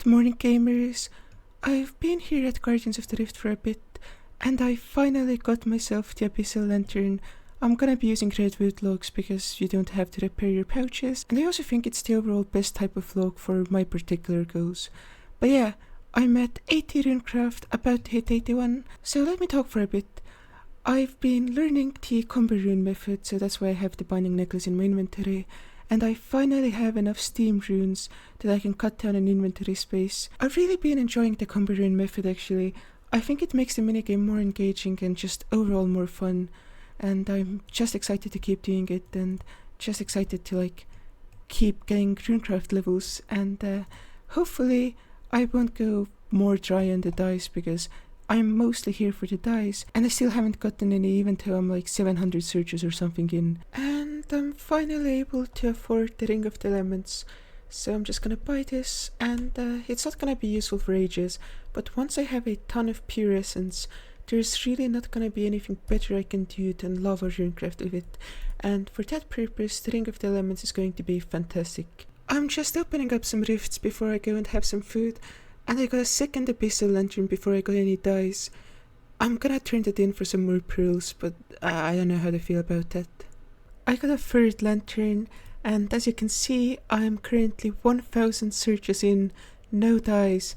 morning, gamers. I've been here at Guardians of the Rift for a bit, and I finally got myself the Abyssal Lantern. I'm gonna be using redwood logs because you don't have to repair your pouches, and I also think it's the overall best type of log for my particular goals. But yeah, I'm at 80 runecraft, about to hit 81, so let me talk for a bit. I've been learning the combo rune method, so that's why I have the binding necklace in my inventory, and I finally have enough steam runes that I can cut down on inventory space. I've really been enjoying the combo rune method actually. I think it makes the minigame more engaging and just overall more fun, and I'm just excited to keep doing it and just excited to keep getting runecraft levels, and hopefully I won't go more dry on the dice because I'm mostly here for the dice, and I still haven't gotten any even though I'm 700 searches or something in. And I'm finally able to afford the Ring of the Elements, so I'm just gonna buy this, and it's not gonna be useful for ages, but once I have a ton of pure essence, there's really not gonna be anything better I can do than lava runecraft with it, and for that purpose the Ring of the Elements is going to be fantastic. I'm just opening up some rifts before I go and have some food, and I got a second Abyssal Lantern before I got any dice. I'm gonna turn that in for some more pearls, but I don't know how to feel about that. I got a third lantern, and as you can see, I'm currently 1000 searches in, no dice.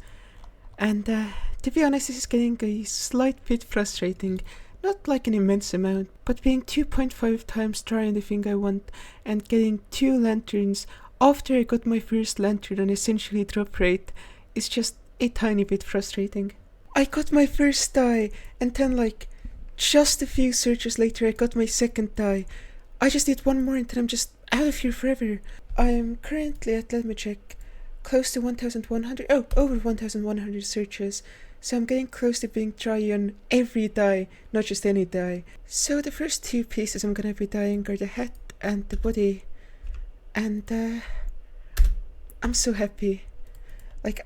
And to be honest, this is getting a slight bit frustrating. Not like an immense amount, but being 2.5 times dry on the thing I want, and getting 2 lanterns after I got my first lantern on essentially drop rate is just a tiny bit frustrating. I got my first die, and then just a few searches later I got my second die. I just did one more and then I'm just out of here forever. I'm currently at, let me check, close to 1100, over 1100 searches, so I'm getting close to being dry on every die, not just any die. So the first 2 pieces I'm gonna be dyeing are the hat and the body, and I'm so happy.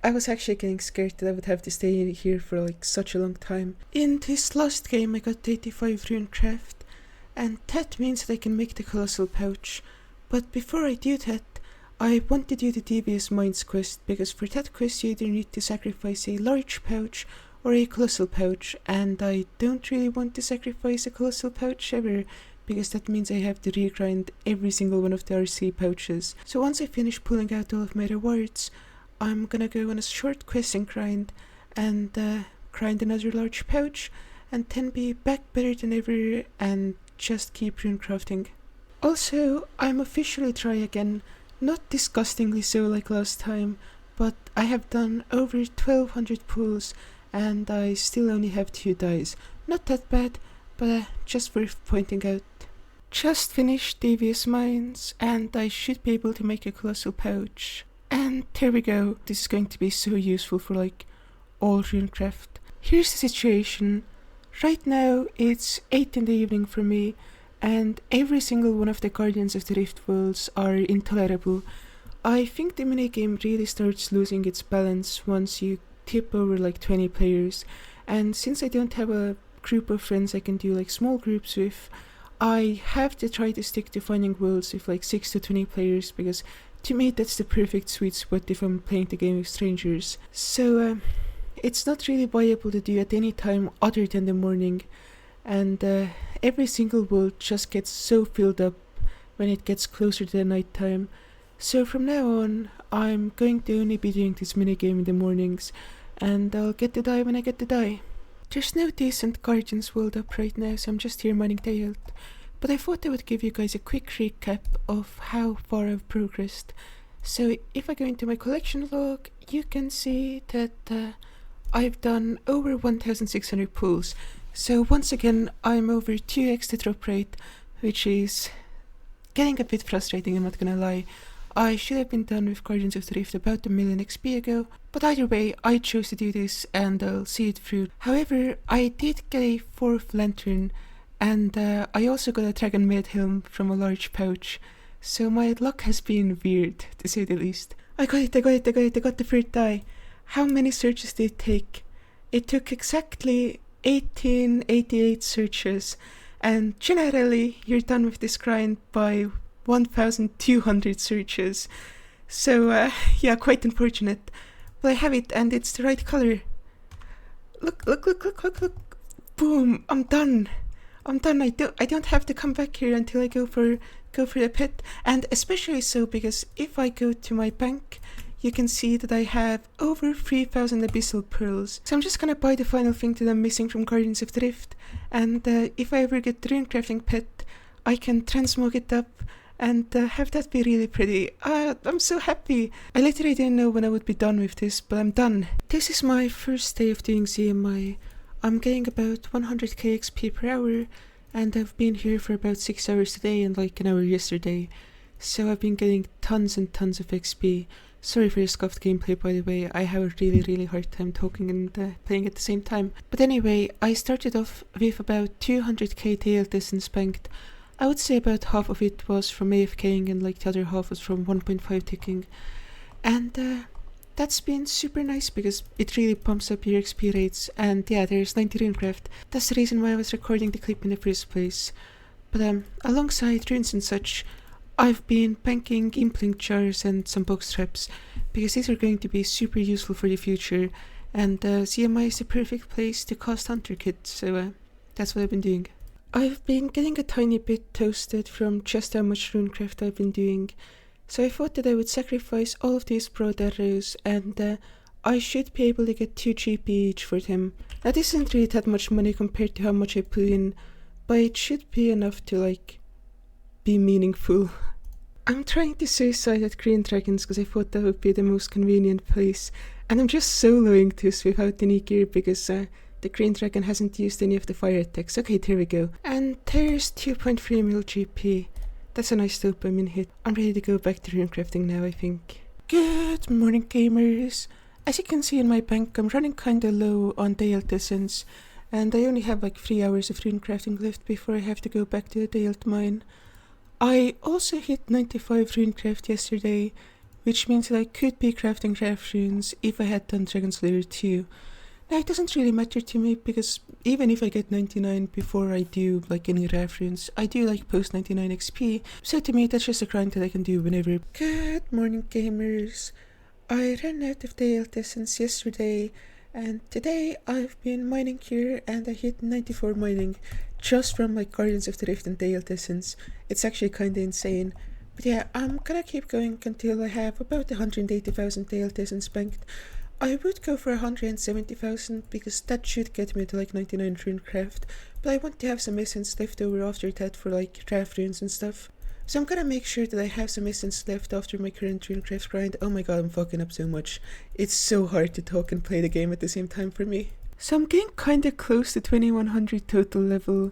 I was actually getting scared that I would have to stay in here for such a long time. In this last game I got 85 runecraft, and that means that I can make the colossal pouch. But before I do that, I want to do the Devious Minds quest, because for that quest you either need to sacrifice a large pouch or a colossal pouch, and I don't really want to sacrifice a colossal pouch ever, because that means I have to regrind every single one of the RC pouches. So once I finish pulling out all of my rewards, I'm gonna go on a short quest and grind, and grind another large pouch, and then be back better than ever and just keep runecrafting. Also, I'm officially dry again, not disgustingly so like last time, but I have done over 1200 pulls and I still only have 2 dies. Not that bad, but just worth pointing out. Just finished Devious Minds, and I should be able to make a colossal pouch. And there we go. This is going to be so useful for all runecraft. Here's the situation. Right now it's 8 in the evening for me, and every single one of the Guardians of the Rift worlds are intolerable. I think the minigame really starts losing its balance once you tip over 20 players, and since I don't have a group of friends I can do small groups with, I have to try to stick to finding worlds with 6 to 20 players, because to me that's the perfect sweet spot if I'm playing the game with strangers. So it's not really viable to do at any time other than the morning, and every single world just gets so filled up when it gets closer to the night time. So from now on I'm going to only be doing this minigame in the mornings, and I'll get to die when I get to die. There's no decent Guardians world up right now, so I'm just here mining day out. But I thought I would give you guys a quick recap of how far I've progressed. So if I go into my collection log, you can see that I've done over 1600 pulls. So once again, I'm over 2x the drop rate, which is getting a bit frustrating, I'm not gonna lie. I should have been done with Guardians of the Rift about 1 million XP ago, but either way, I chose to do this and I'll see it through. However, I did get a 4th lantern, and I also got a Dragon Maid helm from a large pouch, so my luck has been weird, to say the least. I got it, I got the 3rd die. How many searches did it take? It took exactly 1888 searches, and generally you're done with this grind by 1200 searches. So yeah, quite unfortunate. Well, I have it, and it's the right color. Look, look, look, look, look, look. Boom, I'm done. I don't have to come back here until I go for the pit. And especially so because if I go to my bank, you can see that I have over 3,000 abyssal pearls. So I'm just gonna buy the final thing that I'm missing from Guardians of the Rift. And if I ever get the rune crafting pit, I can transmog it up and have that be really pretty. I'm so happy. I literally didn't know when I would be done with this, but I'm done. This is my first day of doing ZMI. I'm getting about 100k XP per hour, and I've been here for about 6 hours today and like an hour yesterday. So I've been getting tons and tons of XP. Sorry for the scuffed gameplay, by the way. I have a really hard time talking and playing at the same time. But anyway, I started off with about 200k tail distance banked. I would say about half of it was from AFKing and like the other half was from 1.5 ticking. And that's been super nice because it really pumps up your XP rates. And yeah, there's 90 runecraft. That's the reason why I was recording the clip in the first place. But alongside runes and such, I've been banking implink jars and some box traps because these are going to be super useful for the future. And ZMI is the perfect place to cast hunter kit, so that's what I've been doing. I've been getting a tiny bit toasted from just how much runecraft I've been doing, so I thought that I would sacrifice all of these broad arrows and I should be able to get 2 GP each for them. Now this isn't really that much money compared to how much I put in, but it should be enough to like be meaningful. I'm trying to suicide at Green Dragons because I thought that would be the most convenient place, and I'm just soloing this without any gear because the Green Dragon hasn't used any of the fire attacks. Okay, there we go. And there's 2.3 mil GP. That's a nice dopamine hit. I'm ready to go back to runecrafting now, I think. Good morning, gamers. As you can see in my bank, I'm running kinda low on Dayalt Essence, and I only have like 3 hours of runecrafting left before I have to go back to the Dayalt mine. I also hit 95 runecraft yesterday, which means that I could be crafting Wrath runes if I had done Dragon Slayer 2. Now it doesn't really matter to me because even if I get 99 before I do like any Wrath runes, I do like post 99 XP, so to me that's just a grind that I can do whenever. Good morning, gamers. I ran out of Dayalt Essence yesterday, and today I've been mining here and I hit 94 mining just from like Guardians of the Rift and Dayalt Essence. It's actually kinda insane. But yeah, I'm gonna keep going until I have about 180,000 Dayalt Essence banked. I would go for 170,000 because that should get me to like 99 runecraft, but I want to have some essence left over after that for like Wrath runes and stuff. So I'm gonna make sure that I have some essence left after my current runecraft grind. Oh my god, I'm fucking up so much. It's so hard to talk and play the game at the same time for me. So I'm getting kinda close to 2100 total level,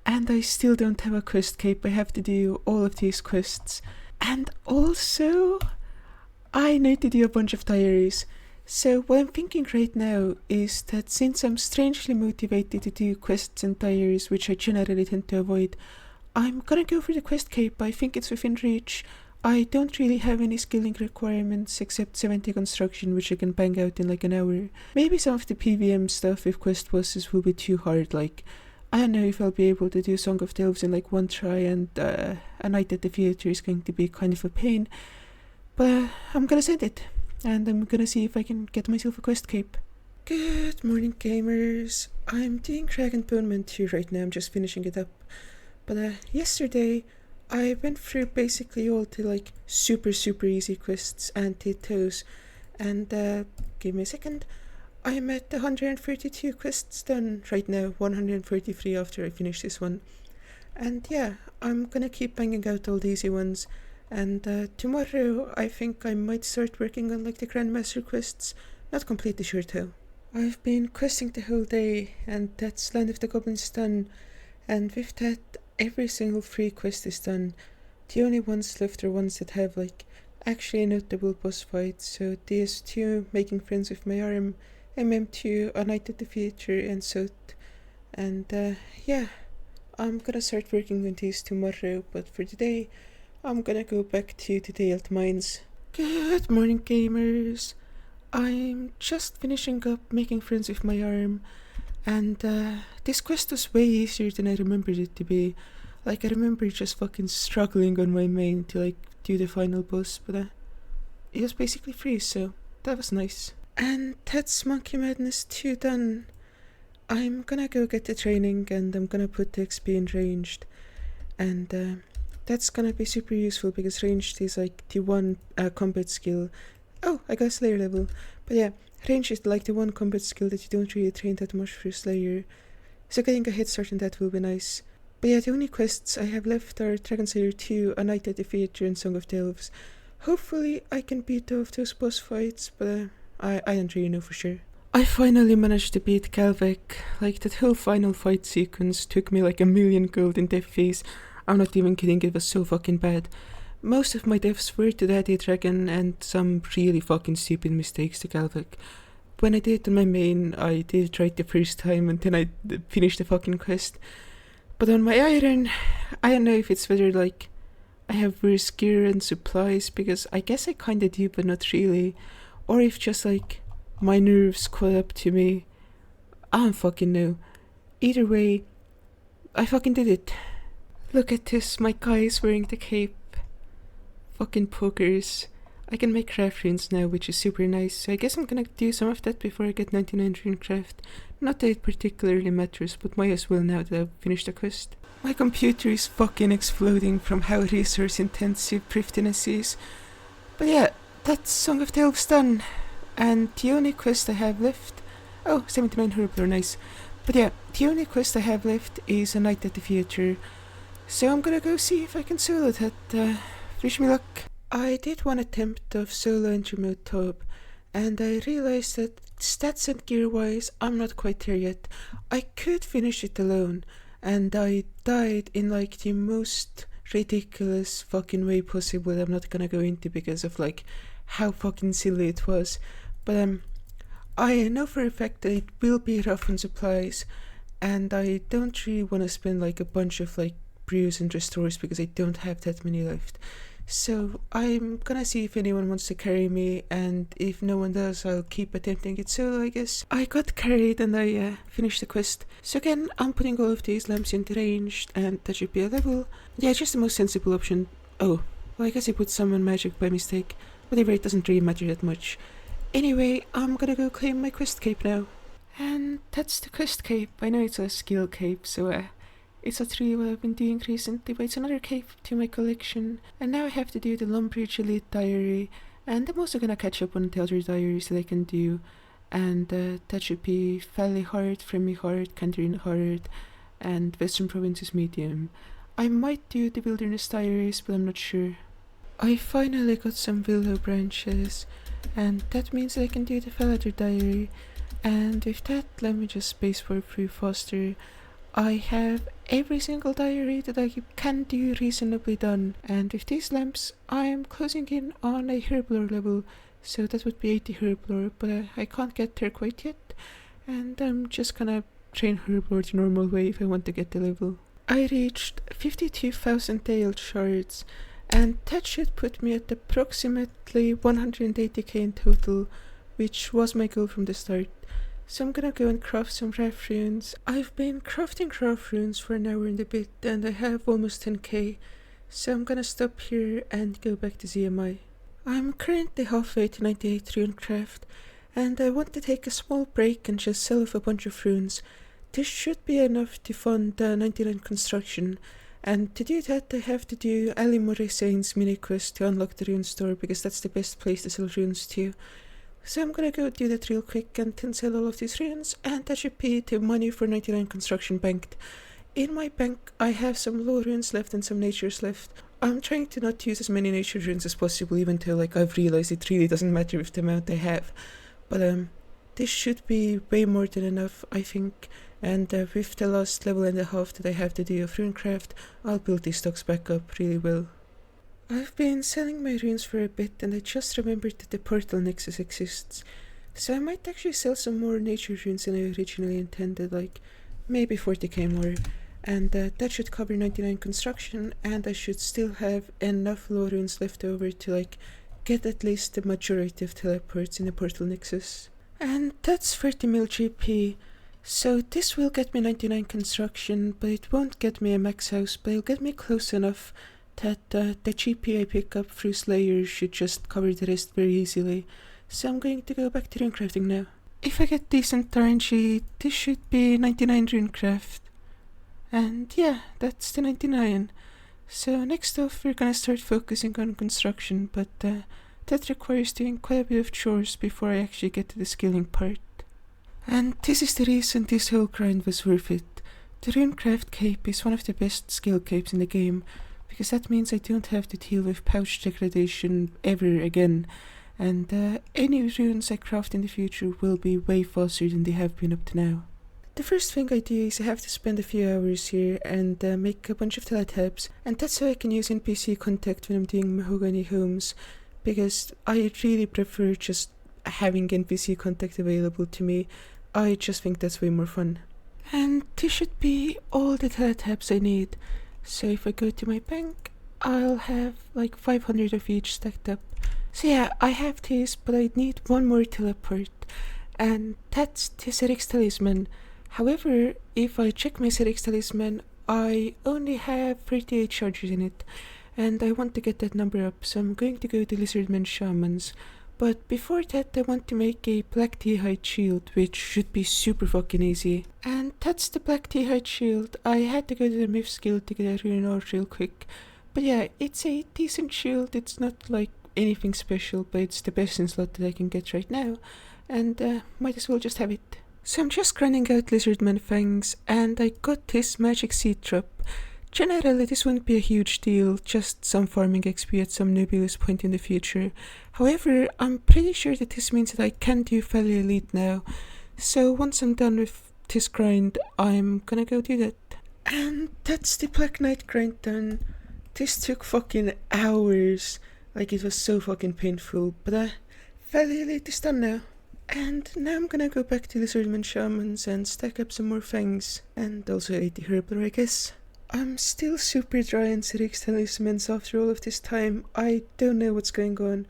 and I still don't have a quest cape. I have to do all of these quests. And also, I need to do a bunch of diaries. So what I'm thinking right now is that since I'm strangely motivated to do quests and diaries, which I generally tend to avoid, I'm gonna go for the quest cape. I think it's within reach. I don't really have any skilling requirements except 70 construction, which I can bang out in like an hour. Maybe some of the PVM stuff with quest bosses will be too hard, like I don't know if I'll be able to do Song of the Elves in like one try, and a night at the theater is going to be kind of a pain. But I'm gonna send it, and I'm gonna see if I can get myself a quest cape. Good morning, gamers. I'm doing Dragon Boneman 2 right now, I'm just finishing it up. But yesterday, I went through basically all the like super easy quests and did those. And give me a second. I'm at 132 quests done right now, 133 after I finish this one. And yeah, I'm gonna keep banging out all the easy ones. And tomorrow I think I might start working on like the Grandmaster quests. Not completely sure though. I've been questing the whole day, and that's Land of the Goblins done. And with that, every single free quest is done. The only ones left are ones that have like actually notable boss fights. So DS2, Making Friends with My Arm, MM2, A Night at the Theatre, and so. And yeah, I'm gonna start working on these tomorrow, but for today, I'm gonna go back to the Dayalt Mines. Good morning, gamers. I'm just finishing up Making Friends with My Arm, and this quest was way easier than I remembered it to be. Like, I remember just fucking struggling on my main to like do the final boss, but it was basically free, so that was nice. And that's Monkey Madness 2 done. I'm gonna go get the training and I'm gonna put the XP in ranged. And that's gonna be super useful because ranged is like the one combat skill. Oh, I got Slayer level. But yeah, ranged is like the one combat skill that you don't really train that much for Slayer. So getting a head start on that will be nice. But yeah, the only quests I have left are Dragon Slayer 2, A Night at the Theatre, and Song of the Elves. Hopefully I can beat all of those boss fights, but I don't really know for sure. I finally managed to beat Kalvek. Like, that whole final fight sequence took me like a million golden death phase. I'm not even kidding, it was so fucking bad. Most of my deaths were to Daddy Dragon and some really fucking stupid mistakes to Kalvek. When I did it on my main, I did it right the first time and then I finished the fucking quest. But on my iron, I don't know if it's whether like I have worse gear and supplies, because I guess I kinda do but not really. Or if just like my nerves caught up to me. I don't fucking know. Either way, I fucking did it. Look at this, my guy is wearing the cape. Fucking pokers. I can make craft runes now, which is super nice, so I guess I'm gonna do some of that before I get 99 rune craft. Not that it particularly matters, but might as well now that I've finished the quest. My computer is fucking exploding from how resource intensive Priftiness is. But yeah, that's Song of the Elves done. And the only quest I have left... Oh, 79 Herbler, nice. But yeah, the only quest I have left is A Night at the Theatre. So I'm gonna go see if I can solo that. Wish me luck. I did one attempt of solo entry mode top, and I realized that stats and gear wise I'm not quite there yet. I could finish it alone, and I died in like the most ridiculous fucking way possible that I'm not gonna go into because of like how fucking silly it was. But I know for a fact that it will be rough on supplies, and I don't really want to spend like a bunch of like brews and restores because I don't have that many left. So I'm gonna see if anyone wants to carry me, and if no one does, I'll keep attempting it solo, I guess. I got carried and I finished the quest. So again, I'm putting all of these lamps into ranged, and that should be a level. Yeah, just the most sensible option. Oh, well I guess I put summon magic by mistake. Whatever, it doesn't really matter that much. Anyway, I'm gonna go claim my quest cape now. And that's the quest cape. I know it's a skill cape, so it's not really what I've been doing recently, but it's another cape to my collection. And now I have to do the Lumbridge Elite Diary, and I'm also gonna catch up on the other diaries that I can do. And that should be Valley Heart, Fremmy Heart, Cantarine Heart, and Western Provinces Medium. I might do the Wilderness Diaries, but I'm not sure. I finally got some willow branches, and that means I can do the Fallader Diary. And with that, let me just space warp through faster. I have every single diary that I can do reasonably done, and with these lamps I am closing in on a herblore level, so that would be 80 herblore, but I can't get there quite yet, and I'm just gonna train herblore the normal way if I want to get the level. I reached 52,000 tail shards, and that should put me at approximately 180k in total, which was my goal from the start. So I'm gonna go and craft some craft runes. I've been crafting craft runes for an hour and a bit, and I have almost 10k, so I'm gonna stop here and go back to ZMI. I'm currently halfway to 98 rune craft, and I want to take a small break and just sell off a bunch of runes. This should be enough to fund 99 construction, and to do that I have to do Ali Morissane's mini quest to unlock the rune store, because that's the best place to sell runes to. So I'm gonna go do that real quick and then sell all of these runes, and that should be the money for 99 construction banked. In my bank I have some low runes left and some natures left. I'm trying to not use as many nature runes as possible, even though like I've realized it really doesn't matter with the amount I have. But this should be way more than enough, I think. And with the last level and a half that I have to do of runecraft, I'll build these stocks back up really well. I've been selling my runes for a bit, and I just remembered that the portal nexus exists. So I might actually sell some more nature runes than I originally intended, like maybe 40k more. And that should cover 99 construction, and I should still have enough low runes left over to like get at least the majority of teleports in the portal nexus. And that's 30 mil GP. So this will get me 99 construction, but it won't get me a max house, but it'll get me close enough that the GP I pick up through Slayer should just cover the rest very easily. so I'm going to go back to runecrafting now. If I get decent RNG, this should be 99 runecraft. And yeah, that's the 99. So next off we're gonna start focusing on construction, but that requires doing quite a bit of chores before I actually get to the skilling part. And this is the reason this whole grind was worth it. The runecraft cape is one of the best skill capes in the game, because that means I don't have to deal with pouch degradation ever again, and any runes I craft in the future will be way faster than they have been up to now. The first thing I do is I have to spend a few hours here and make a bunch of teletabs, and that's how I can use NPC contact when I'm doing mahogany homes, because I really prefer just having NPC contact available to me. I just think that's way more fun. And this should be all the teletabs I need. So if I go to my bank, I'll have like 500 of each stacked up. So yeah, I have this, but I need one more teleport, and that's the Serix Talisman. However, if I check my Serix Talisman, I only have 38 charges in it, and I want to get that number up, so I'm going to go to Lizardman Shamans. But before that, I want to make a Black Tea Hide Shield, which should be super fucking easy. And that's the Black Tea Hide Shield. I had to go to the Myth Guild to get a rune art real quick. But yeah, it's a decent shield. It's not like anything special, but it's the best in slot that I can get right now. And might as well just have it. So I'm just grinding out Lizardman Fangs, and I got this magic seed drop. Generally, this wouldn't be a huge deal, just some farming XP at some nebulous point in the future. However, I'm pretty sure that this means that I can do fairly elite now. So once I'm done with this grind, I'm gonna go do that. And that's the Black Knight grind done. This took fucking hours. Like, it was so fucking painful, but fairly elite is done now. And now I'm gonna go back to Lizardman Shamans and stack up some more fangs. And also 80 Herbler, I guess. I'm still super dry on Serix Talismans after all of this time. I don't know what's going on.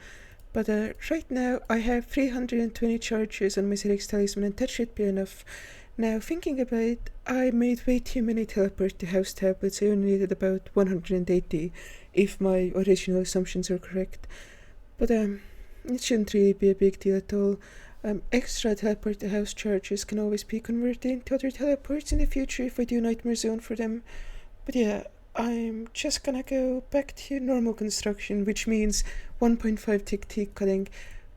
But right now I have 320 charges on my Serix Talisman, and that should be enough. Now, thinking about it, I made way too many teleport to house tablets. I only needed about 180, if my original assumptions are correct. But it shouldn't really be a big deal at all. Extra teleport to house charges can always be converted into other teleports in the future if I do Nightmare Zone for them. But yeah, I'm just gonna go back to normal construction, which means 1.5 tick teak cutting.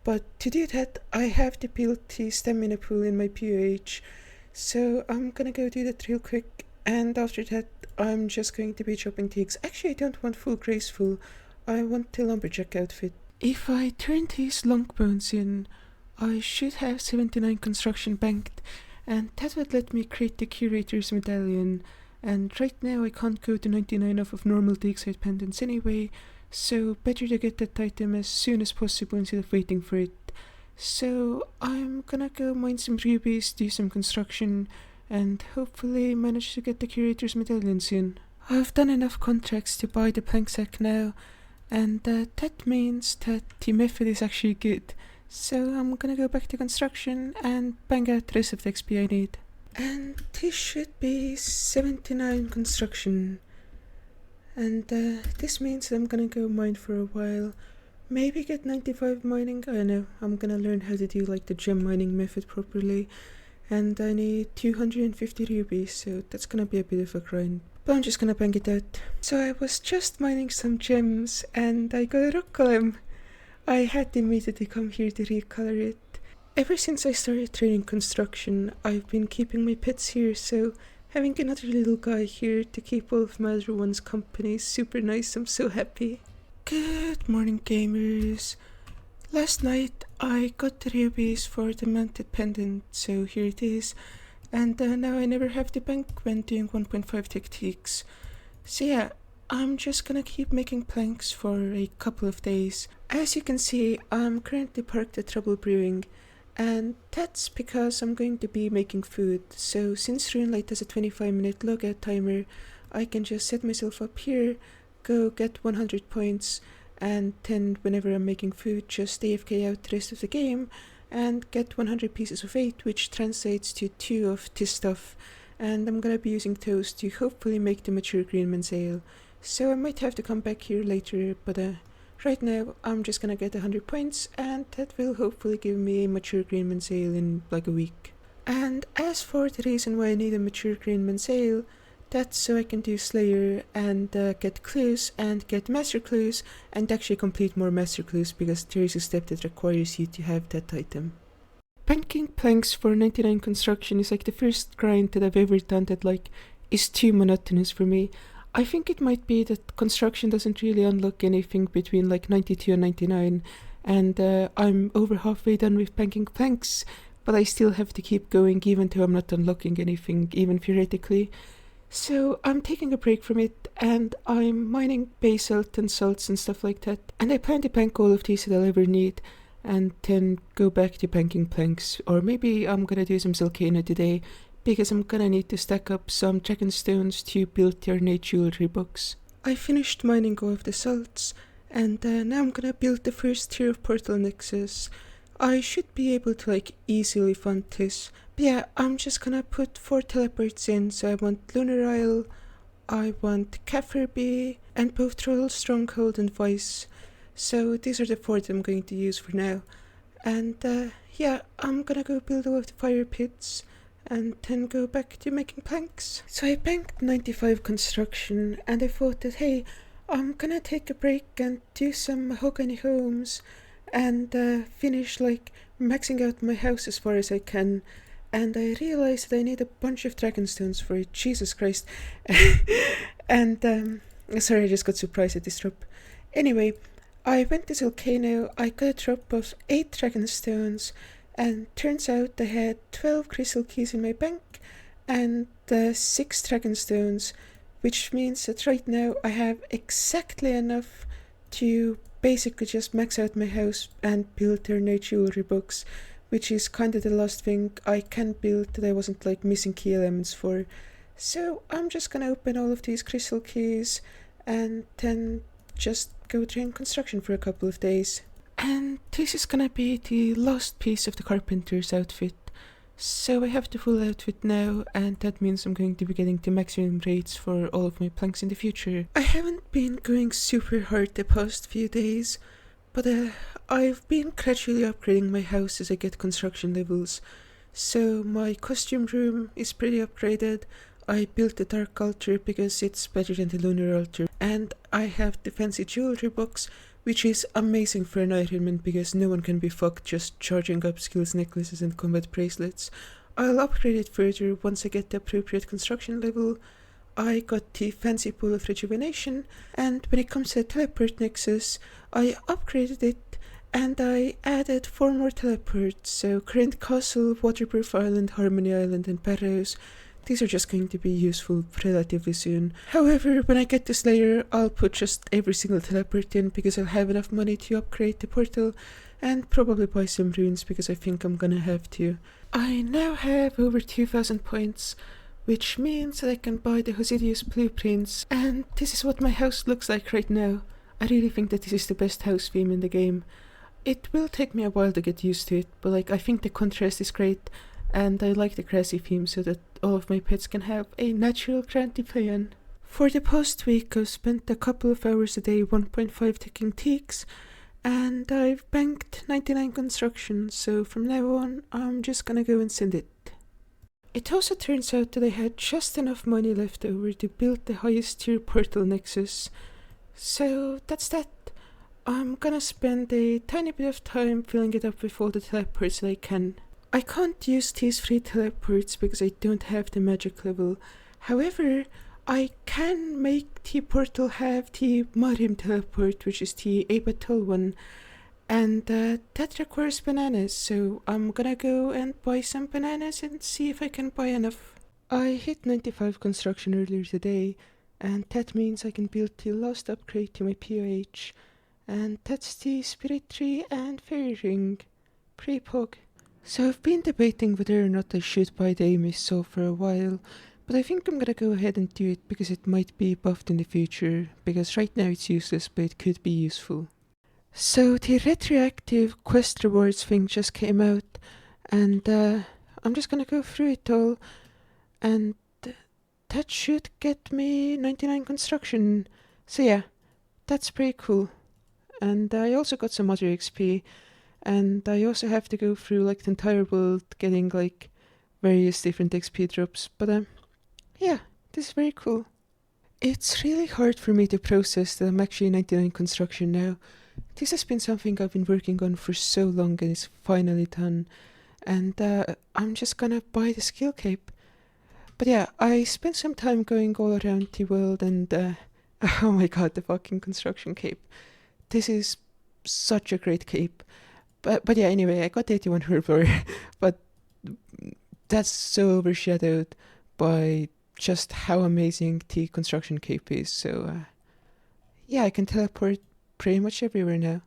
But to do that, I have to build the stamina pool in my POH. So I'm gonna go do that real quick, and after that, I'm just going to be chopping teaks. Actually, I don't want full graceful, I want the lumberjack outfit. If I turn these long bones in, I should have 79 construction banked, and that would let me create the curator's medallion. And right now I can't go to 99 off of normal Dig-Site pendants anyway, so better to get that item as soon as possible instead of waiting for it. So I'm gonna go mine some rubies, do some construction, and hopefully manage to get the curator's medallion soon. I've done enough contracts to buy the plank sack now, and that means that the method is actually good. So I'm gonna go back to construction and bang out the rest of the XP I need. And this should be 79 construction. And this means that I'm gonna go mine for a while. Maybe get 95 mining, I don't know. I'm gonna learn how to do like the gem mining method properly. And I need 250 rubies, so that's gonna be a bit of a grind. But I'm just gonna bang it out. So I was just mining some gems and I got a rock golem. I had to immediately come here to recolor it. Ever since I started training construction, I've been keeping my pets here, so having another little guy here to keep all of my other ones company is super nice. I'm so happy. Good morning, gamers. Last night I got the rubies for the mounted pendant, so here it is. And now I never have to bank when doing 1.5 techniques. So yeah, I'm just gonna keep making planks for a couple of days. As you can see, I'm currently parked at Trouble Brewing, and that's because I'm going to be making food. So since Runelight has a 25-minute logout timer, I can just set myself up here, go get 100 points, and then whenever I'm making food, just AFK out the rest of the game and get 100 pieces of 8, which translates to 2 of this stuff. And I'm gonna be using those to hopefully make the mature Greenman's Ale. So I might have to come back here later, but Right now, I'm just gonna get 100 points, and that will hopefully give me a mature Greenman sale in like a week. And as for the reason why I need a mature Greenman sale, that's so I can do Slayer and get clues and get master clues and actually complete more master clues, because there is a step that requires you to have that item. Banking planks for 99 construction is like the first grind that I've ever done that like is too monotonous for me. I think it might be that construction doesn't really unlock anything between like 92 and 99, and I'm over halfway done with banking planks, but I still have to keep going even though I'm not unlocking anything, even theoretically. So I'm taking a break from it, and I'm mining basalt and salts and stuff like that, and I plan to bank all of these that I'll ever need, and then go back to banking planks, or maybe I'm gonna do some Zilcana today, because I'm gonna need to stack up some dragon stones to build the ornate jewelry box. I finished mining all of the salts, and now I'm gonna build the first tier of portal nexus. I should be able to like easily fund this. But yeah, I'm just gonna put 4 teleports in, so I want Lunar Isle, I want Cafferby, and both Troll Stronghold and Vice. So these are the 4 that I'm going to use for now. And yeah, I'm gonna go build all of the fire pits, and then go back to making planks. So I banked 95 construction, and I thought that hey, I'm gonna take a break and do some mahogany homes, and finish like maxing out my house as far as I can. And I realized that I need a bunch of dragonstones for it. Jesus Christ. And sorry, I just got surprised at this drop. Anyway, I went to Zilcano, I got a drop of 8 dragonstones, and turns out I had 12 crystal keys in my bank and 6 dragonstones, which means that right now I have exactly enough to basically just max out my house and build the ornate jewelry box, which is kind of the last thing I can build that I wasn't like missing key elements for. So I'm just gonna open all of these crystal keys and then just go train construction for a couple of days. And this is gonna be the last piece of the carpenter's outfit. So I have the full outfit now, and that means I'm going to be getting the maximum rates for all of my planks in the future. I haven't been going super hard the past few days, but I've been gradually upgrading my house as I get construction levels. So my costume room is pretty upgraded. I built the dark altar because it's better than the lunar altar, and I have the fancy jewelry box, which is amazing for an ironman because no one can be fucked just charging up skills necklaces and combat bracelets. I'll upgrade it further once I get the appropriate construction level. I got the fancy pool of rejuvenation, and when it comes to the teleport nexus, I upgraded it and I added 4 more teleports, so Current Castle, Waterproof Island, Harmony Island and Barrows. These are just going to be useful relatively soon. However, when I get to Slayer, I'll put just every single teleport in because I'll have enough money to upgrade the portal and probably buy some runes because I think I'm gonna have to. I now have over 2000 points, which means that I can buy the Hosidius blueprints, and this is what my house looks like right now. I really think that this is the best house theme in the game. It will take me a while to get used to it, but like I think the contrast is great, and I like the grassy theme so that all of my pets can have a natural ground to play on. For the past week, I've spent a couple of hours a day 1.5 ticking teaks, and I've banked 99 construction, so from now on, I'm just gonna go and send it. It also turns out that I had just enough money left over to build the highest tier portal nexus, so that's that. I'm gonna spend a tiny bit of time filling it up with all the teleports that I can. I can't use these 3 teleports because I don't have the magic level. However, I can make the portal have the Marim teleport, which is the Abatal one, and that requires bananas, so I'm gonna go and buy some bananas and see if I can buy enough. I hit 95 construction earlier today, and that means I can build the last upgrade to my POH, and that's the Spirit Tree and Fairy Ring. Pre-pog. So I've been debating whether or not I should buy the Amy Saw for a while, but I think I'm gonna go ahead and do it because it might be buffed in the future, because right now it's useless but it could be useful. So the retroactive quest rewards thing just came out, and I'm just gonna go through it all, and that should get me 99 construction. So yeah, that's pretty cool. and I also got some other XP, and I also have to go through like the entire world getting like various different XP drops, but yeah, this is very cool. It's really hard for me to process that I'm actually 99 construction now. This has been something I've been working on for so long and it's finally done, and I'm just gonna buy the skill cape. But yeah, I spent some time going all around the world and oh my god, the fucking construction cape. This is such a great cape. But yeah, anyway, I got the 81 herbivore, but that's so overshadowed by just how amazing the construction cape is. So yeah, I can teleport pretty much everywhere now.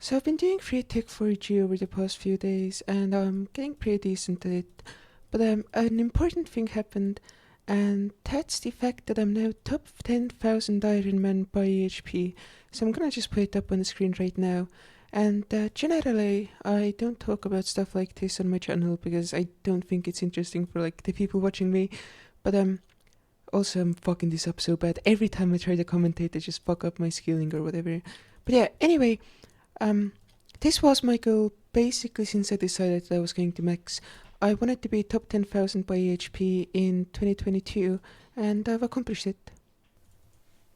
So I've been doing free tech 4G over the past few days, and I'm getting pretty decent at it. But an important thing happened, and that's the fact that I'm now top 10,000 Ironman by EHP. So I'm gonna just put it up on the screen right now. And generally, I don't talk about stuff like this on my channel because I don't think it's interesting for like the people watching me. But also I'm fucking this up so bad. Every time I try to commentate, I just fuck up my skilling or whatever. But yeah, anyway, this was my goal basically since I decided that I was going to max. I wanted to be top 10,000 by EHP in 2022, and I've accomplished it.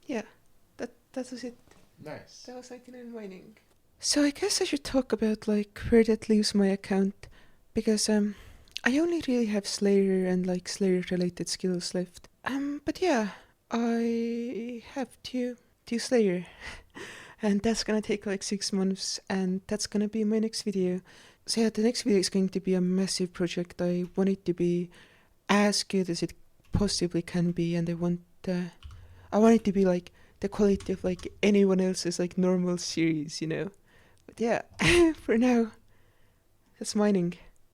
Yeah, that was it. Nice. That was 99 mining. So I guess I should talk about like where that leaves my account, because I only really have Slayer and like Slayer related skills left. But yeah, I have two Slayer, and that's gonna take like 6 months, and that's gonna be my next video. So yeah, the next video is going to be a massive project. I want it to be as good as it possibly can be, and I want it to be like the quality of like anyone else's like normal series, you know. But yeah, for now, that's mining.